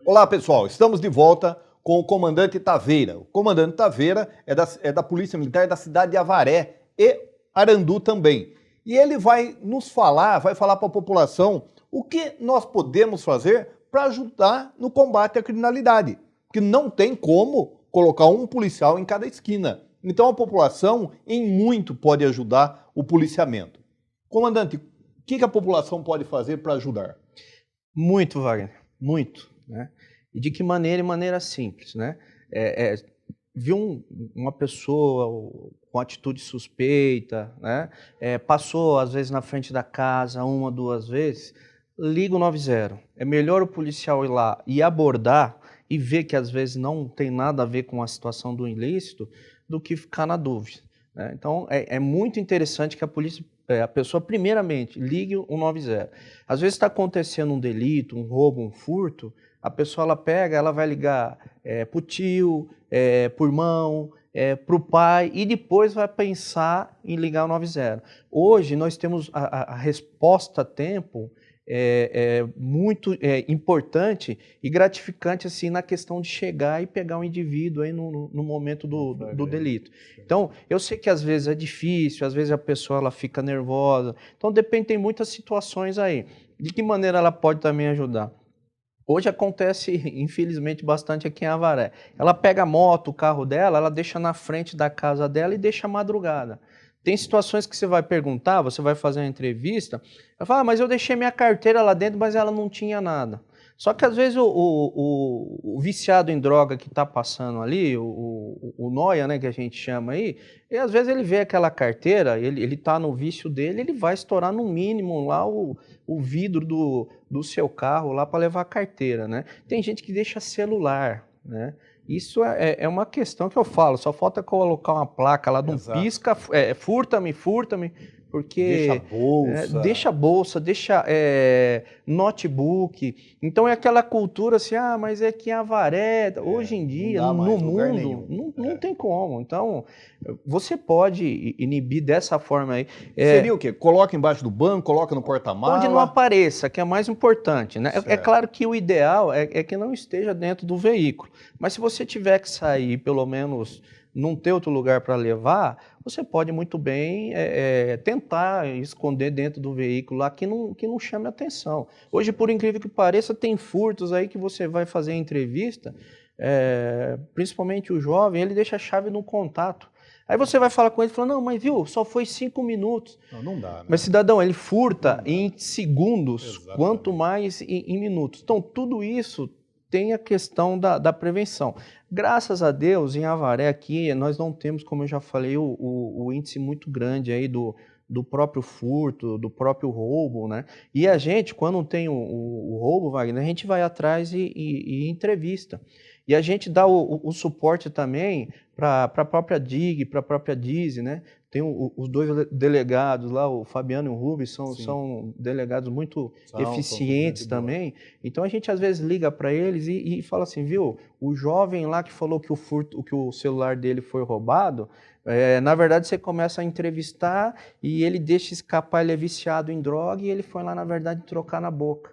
Olá, pessoal. Estamos de volta com o comandante Taveira. O comandante Taveira é da Polícia Militar da cidade de Avaré e Arandu também. E ele vai nos falar, vai falar para a população o que nós podemos fazer para ajudar no combate à criminalidade. Porque não tem como colocar um policial em cada esquina. Então a população, em muito, pode ajudar o policiamento. Comandante, o que a população pode fazer para ajudar? Muito, Wagner, muito, né? E de que maneira? De maneira simples, né? Viu uma pessoa com atitude suspeita, né? Passou, às vezes, na frente da casa, uma, duas vezes, liga o 90. É melhor o policial ir lá e abordar e ver que, às vezes, não tem nada a ver com a situação do ilícito, do que ficar na dúvida, né? Então, é muito interessante que a pessoa, primeiramente, ligue o 90. Às vezes está acontecendo um delito, um roubo, um furto, a pessoa ela vai ligar para o tio, para o irmão, para o pai, e depois vai pensar em ligar o 90. Hoje nós temos a resposta a tempo muito importante e gratificante assim, na questão de chegar e pegar um indivíduo aí no momento do delito. Então, eu sei que às vezes é difícil, às vezes a pessoa ela fica nervosa, então depende, tem muitas situações aí. De que maneira ela pode também ajudar? Hoje acontece, infelizmente, bastante aqui em Avaré. Ela pega a moto, o carro dela, ela deixa na frente da casa dela e deixa a madrugada. Tem situações que você vai perguntar, você vai fazer uma entrevista, ela fala, mas eu deixei minha carteira lá dentro, mas ela não tinha nada. Só que às vezes o viciado em droga que está passando ali, o nóia, né, que a gente chama aí, e às vezes ele vê aquela carteira, ele está no vício dele, ele vai estourar no mínimo lá o vidro do seu carro lá para levar a carteira, né? Tem gente que deixa celular, né? Isso é uma questão que eu falo, só falta colocar uma placa lá de um pisca, furta-me, furta-me, porque deixa bolsa, deixa notebook. Então é aquela cultura assim, mas é que em Avaré, hoje em dia, no mundo, não tem como. Então, você pode inibir dessa forma aí. Seria o quê? Coloca embaixo do banco, coloca no porta-mala? Onde não apareça, que é mais importante, né? É claro que o ideal é que não esteja dentro do veículo. Mas se você tiver que sair, pelo menos não ter outro lugar para levar, você pode muito bem tentar esconder dentro do veículo lá que não chame atenção. Hoje, por incrível que pareça, tem furtos aí que você vai fazer entrevista, principalmente o jovem, ele deixa a chave no contato. Aí você vai falar com ele e fala, não, mas viu, só foi 5 minutos. Não dá, né? Mas cidadão, ele furta em segundos, quanto mais em minutos. Então, tudo isso tem a questão da prevenção. Graças a Deus, em Avaré aqui, nós não temos, como eu já falei, o índice muito grande aí do próprio furto, do próprio roubo, né? E a gente, quando tem o roubo, Wagner, a gente vai atrás e entrevista. E a gente dá o suporte também para a própria DIG, para a própria DISE, né? Tem os dois delegados lá, o Fabiano e o Rubens, são delegados muito eficientes também. Então a gente às vezes liga para eles e fala assim, viu, o jovem lá que falou que o celular dele foi roubado, na verdade você começa a entrevistar e ele deixa escapar, ele é viciado em droga e ele foi lá na verdade trocar na boca,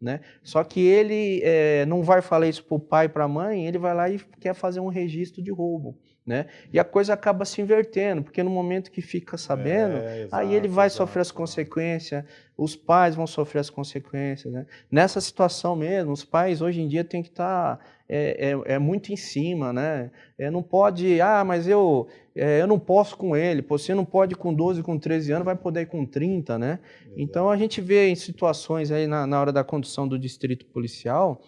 né? Só que ele não vai falar isso para o pai e para a mãe, ele vai lá e quer fazer um registro de roubo, né? E a coisa acaba se invertendo, porque no momento que fica sabendo, aí ele vai sofrer as consequências, os pais vão sofrer as consequências, né? Nessa situação mesmo, os pais hoje em dia têm que estar muito em cima, né? Não pode, mas eu não posso com ele, você não pode com 12, com 13 anos, vai poder ir com 30, né? Então a gente vê em situações aí na hora da condução do distrito policial,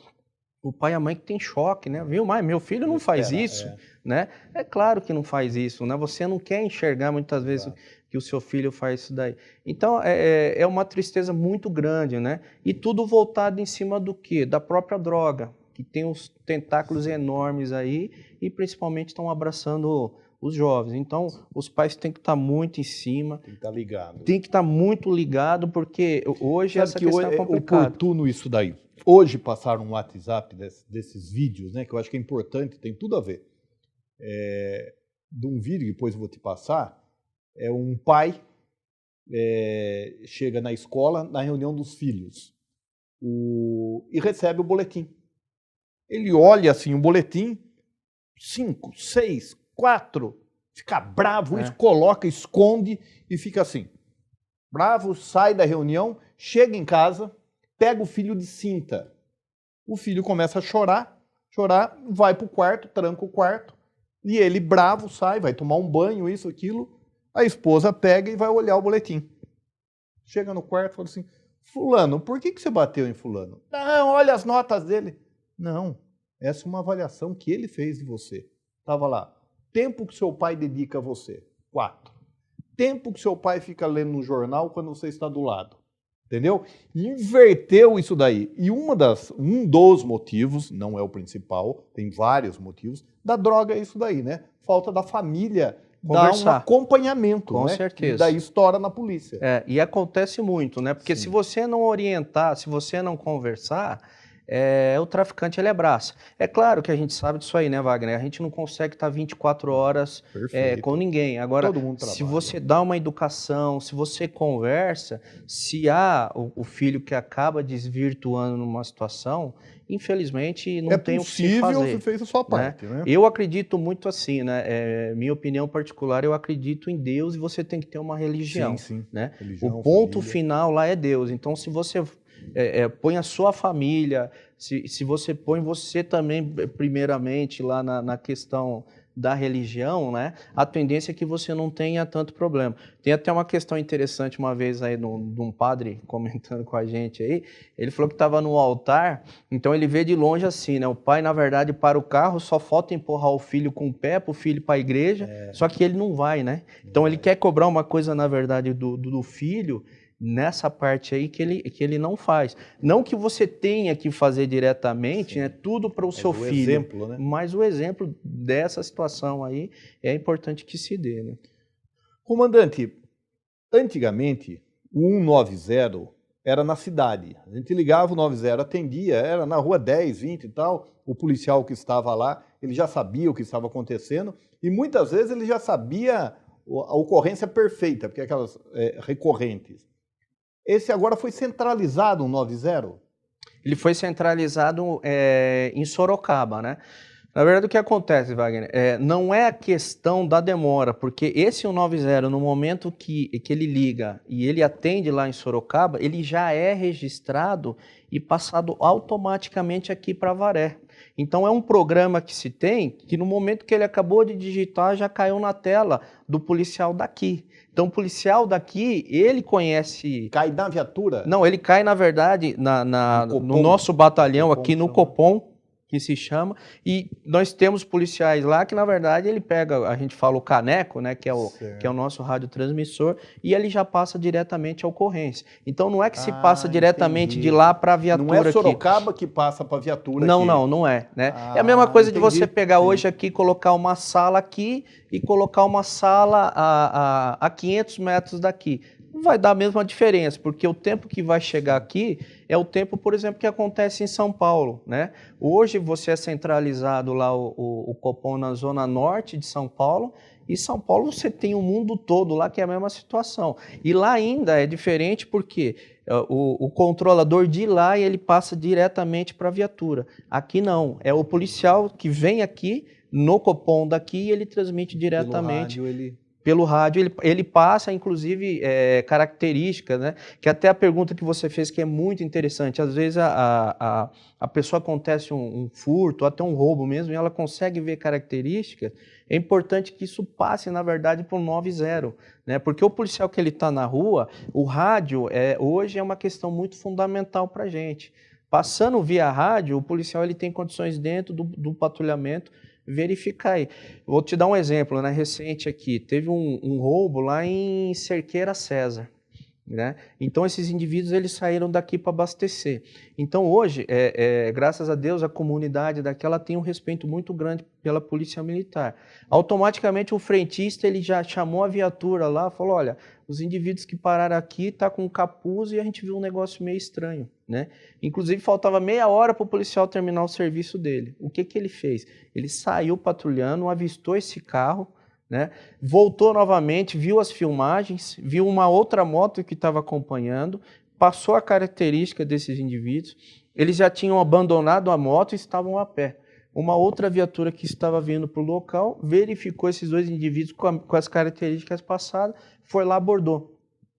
o pai e a mãe que tem choque, né? Viu, mãe, meu filho não faz isso, né? É claro que não faz isso, né? Você não quer enxergar muitas vezes que o seu filho faz isso daí. Então, é uma tristeza muito grande, né? E tudo voltado em cima do quê? Da própria droga, que tem os tentáculos enormes aí e principalmente estão abraçando os jovens. Então, os pais têm que estar muito em cima. Tem que estar ligado. Tem que estar muito ligado, porque hoje essa questão é complicada. É oportuno isso daí. Hoje passaram um WhatsApp desses vídeos, né, que eu acho que é importante, tem tudo a ver. De um vídeo, depois eu vou te passar, um pai chega na escola, na reunião dos filhos, e recebe o boletim. Ele olha assim o boletim, 5, 6, 4, fica bravo, isso, coloca, esconde e fica assim. Bravo, sai da reunião, chega em casa, pega o filho de cinta. O filho começa a chorar, vai pro quarto, tranca o quarto, e ele bravo sai, vai tomar um banho, isso, aquilo. A esposa pega e vai olhar o boletim. Chega no quarto e fala assim, fulano, por que você bateu em fulano? Não, olha as notas dele. Não, essa é uma avaliação que ele fez de você. Estava lá, tempo que seu pai dedica a você, 4. Tempo que seu pai fica lendo no jornal quando você está do lado. Entendeu? Inverteu isso daí. E um dos motivos, não é o principal, tem vários motivos, da droga é isso daí, né? Falta da família dar um acompanhamento, com né? certeza. E daí estoura na polícia. E acontece muito, né? Porque se você não orientar, se você não conversar, o traficante ele abraça. É claro que a gente sabe disso aí, né, Wagner? A gente não consegue estar 24 horas com ninguém. Agora, se você dá uma educação, se você conversa, se há o filho que acaba desvirtuando numa situação, infelizmente não tem o que se fazer. Você fez a sua parte, né? Eu acredito muito assim, né? Minha opinião particular, eu acredito em Deus e você tem que ter uma religião. Sim. Né? Religião, o ponto família. final lá é Deus. Então, se você põe a sua família, se você põe você também, primeiramente, lá na questão da religião, né? A tendência é que você não tenha tanto problema. Tem até uma questão interessante uma vez aí de um padre comentando com a gente aí, ele falou que estava no altar, então ele vê de longe assim, né? O pai, na verdade, para o carro, só falta empurrar o filho com o pé para o filho ir para a igreja, só que ele não vai, né? Então ele quer cobrar uma coisa, na verdade, do filho, nessa parte aí que ele não faz. Não que você tenha que fazer diretamente, né, tudo para o seu filho, exemplo, né? Mas o exemplo dessa situação aí é importante que se dê. Né? Comandante, antigamente o 190 era na cidade. A gente ligava o 90, atendia, era na rua 10, 20 e tal. O policial que estava lá, ele já sabia o que estava acontecendo e muitas vezes ele já sabia a ocorrência perfeita, porque aquelas recorrentes. Esse agora foi centralizado, o 90? Ele foi centralizado em Sorocaba, né? Na verdade, o que acontece, Wagner, não é a questão da demora, porque esse 190, no momento que ele liga e ele atende lá em Sorocaba, ele já é registrado e passado automaticamente aqui para Avaré. Então é um programa que se tem, que no momento que ele acabou de digitar, já caiu na tela do policial daqui. Então o policial daqui, ele conhece... Cai na viatura? Não, ele cai, na verdade, no nosso batalhão aqui no Copom, que se chama, e nós temos policiais lá que, na verdade, ele pega, a gente fala o caneco, né, que é o nosso radiotransmissor, e ele já passa diretamente a ocorrência. Então, não é que se passa diretamente de lá para a viatura aqui. Não é Sorocaba que passa para a viatura aqui. Não é. Né? É a mesma coisa de você pegar hoje aqui, colocar uma sala aqui e colocar uma sala a 500 metros daqui. Não vai dar a mesma diferença, porque o tempo que vai chegar aqui é o tempo, por exemplo, que acontece em São Paulo, né? Hoje você é centralizado lá o Copom na zona norte de São Paulo, e São Paulo você tem o mundo todo lá que é a mesma situação. E lá ainda é diferente porque o controlador de lá ele passa diretamente para a viatura. Aqui não, é o policial que vem aqui no Copom daqui e ele transmite diretamente. Pelo rádio, ele passa, inclusive, características, né? Que até a pergunta que você fez que é muito interessante. Às vezes a pessoa acontece um furto, até um roubo mesmo, e ela consegue ver características. É importante que isso passe, na verdade, para o 90, né? Porque o policial que ele está na rua, o rádio hoje é uma questão muito fundamental para a gente. Passando via rádio, o policial ele tem condições dentro do patrulhamento verificar aí. Vou te dar um exemplo, né? Recente aqui, teve um roubo lá em Cerqueira César, né? Então esses indivíduos eles saíram daqui para abastecer. Então hoje, graças a Deus, a comunidade daquela tem um respeito muito grande pela polícia militar. Automaticamente o frentista ele já chamou a viatura lá, falou, olha, os indivíduos que pararam aqui tá com capuz e a gente viu um negócio meio estranho, né? Inclusive faltava meia hora para o policial terminar o serviço dele. O que ele fez? Ele saiu patrulhando, avistou esse carro, né? Voltou novamente, viu as filmagens, viu uma outra moto que estava acompanhando, passou a característica desses indivíduos. Eles já tinham abandonado a moto e estavam a pé. Uma outra viatura que estava vindo para o local verificou esses dois indivíduos com as características passadas, foi lá, abordou.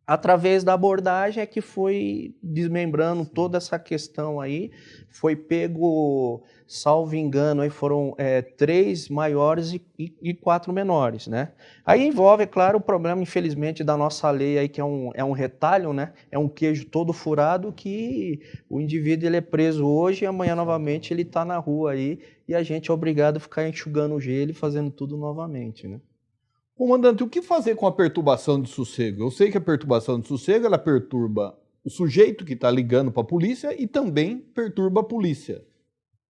Através da abordagem é que foi desmembrando toda essa questão aí, foi pego, salvo engano, aí foram 3 maiores e 4 menores, né? Aí envolve, é claro, o problema, infelizmente, da nossa lei aí, que é um retalho, né? É um queijo todo furado que o indivíduo ele é preso hoje e amanhã novamente ele está na rua aí e a gente é obrigado a ficar enxugando o gelo e fazendo tudo novamente, né? Comandante, o que fazer com a perturbação de sossego? Eu sei que a perturbação de sossego ela perturba o sujeito que está ligando para a polícia e também perturba a polícia.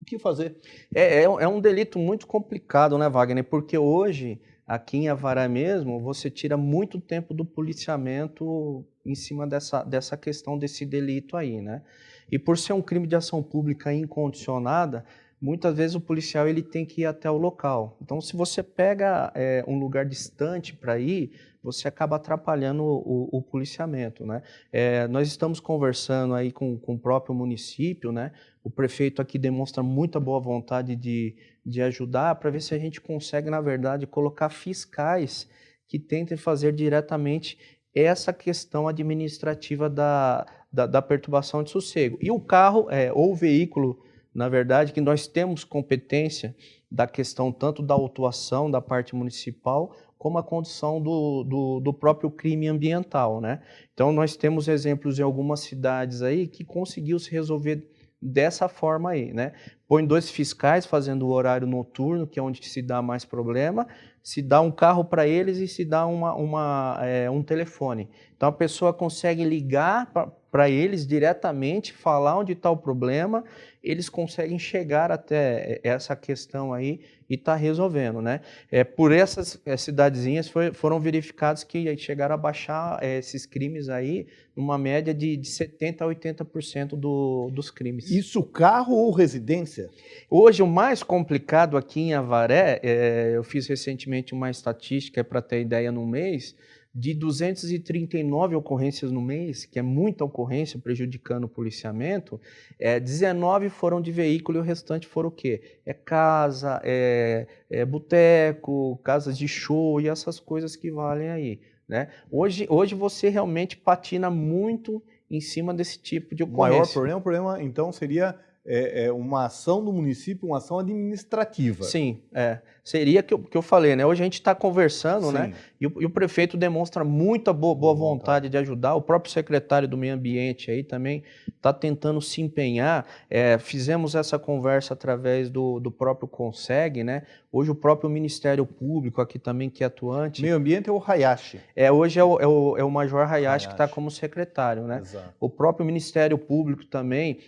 O que fazer? É um delito muito complicado, né, Wagner? Porque hoje, aqui em Avaré mesmo, você tira muito tempo do policiamento em cima dessa questão desse delito aí, né? E por ser um crime de ação pública incondicionada, muitas vezes o policial ele tem que ir até o local. Então, se você pega um lugar distante para ir, você acaba atrapalhando o policiamento, né? Nós estamos conversando aí com o próprio município, né? O prefeito aqui demonstra muita boa vontade de ajudar para ver se a gente consegue, na verdade, colocar fiscais que tentem fazer diretamente essa questão administrativa da perturbação de sossego. E o carro ou o veículo, na verdade, que nós temos competência da questão tanto da autuação da parte municipal, como a condição do próprio crime ambiental, né? Então, nós temos exemplos em algumas cidades aí que conseguiu se resolver dessa forma aí, né? Põe 2 fiscais fazendo o horário noturno, que é onde se dá mais problema, se dá um carro para eles e se dá um telefone. Então, a pessoa consegue ligar para eles diretamente, falar onde está o problema, eles conseguem chegar até essa questão aí e tá resolvendo, né? Por essas cidadezinhas foram verificados que chegaram a baixar esses crimes aí numa média de 70% a 80% dos crimes. Isso carro ou residência? Hoje o mais complicado aqui em Avaré, eu fiz recentemente uma estatística para ter ideia no mês, de 239 ocorrências no mês, que é muita ocorrência prejudicando o policiamento, 19 foram de veículo e o restante foram o quê? Casa, boteco, casas de show e essas coisas que valem aí, né? Hoje você realmente patina muito em cima desse tipo de ocorrência. O maior problema então seria uma ação do município, uma ação administrativa. Sim, seria que eu falei, né? Hoje a gente está conversando, sim, né? E o prefeito demonstra muita boa vontade de ajudar. O próprio secretário do Meio Ambiente aí também está tentando se empenhar. Fizemos essa conversa através do próprio CONSEG, né? Hoje o próprio Ministério Público aqui também, que é atuante. Meio Ambiente é o Hayashi. Hoje é o Major Hayashi que está como secretário, né? Exato. O próprio Ministério Público também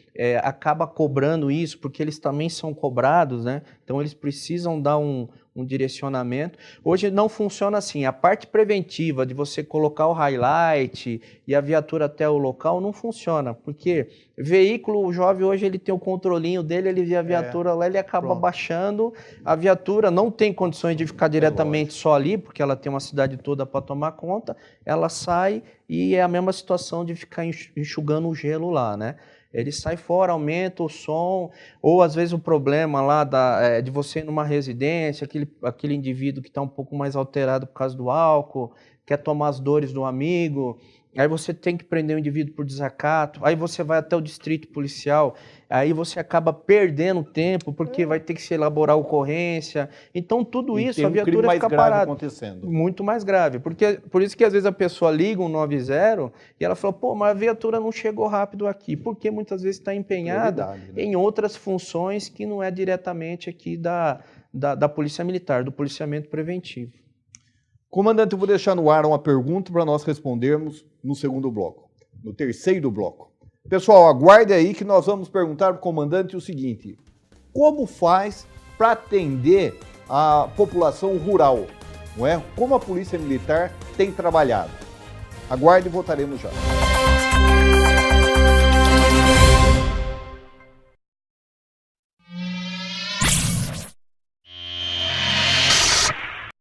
acaba cobrando isso, porque eles também são cobrados, né? Então eles precisam dar um direcionamento. Hoje não funciona assim. A parte preventiva de você colocar o highlight e a viatura até o local não funciona, porque veículo, o jovem hoje ele tem o controlinho dele, ele vê a viatura lá, ele acaba baixando. A viatura não tem condições de ficar diretamente só ali, porque ela tem uma cidade toda para tomar conta, ela sai e é a mesma situação de ficar enxugando o gelo lá, né? Ele sai fora, aumenta o som, ou às vezes o problema lá de você ir numa residência, aquele indivíduo que está um pouco mais alterado por causa do álcool, quer tomar as dores do amigo, aí você tem que prender o indivíduo por desacato, aí você vai até o distrito policial, aí você acaba perdendo tempo, porque vai ter que se elaborar a ocorrência. Então, tudo isso, a viatura fica parada. Acontecendo. Muito mais grave. Por isso que às vezes a pessoa liga 190 e ela fala, pô, mas a viatura não chegou rápido aqui. Porque muitas vezes está empenhada em outras funções que não é diretamente aqui da Polícia Militar, do policiamento preventivo. Comandante, eu vou deixar no ar uma pergunta para nós respondermos no segundo bloco, no terceiro bloco. Pessoal, aguarde aí que nós vamos perguntar para o comandante o seguinte: como faz para atender a população rural? Não é? Como a Polícia Militar tem trabalhado? Aguarde e voltaremos já.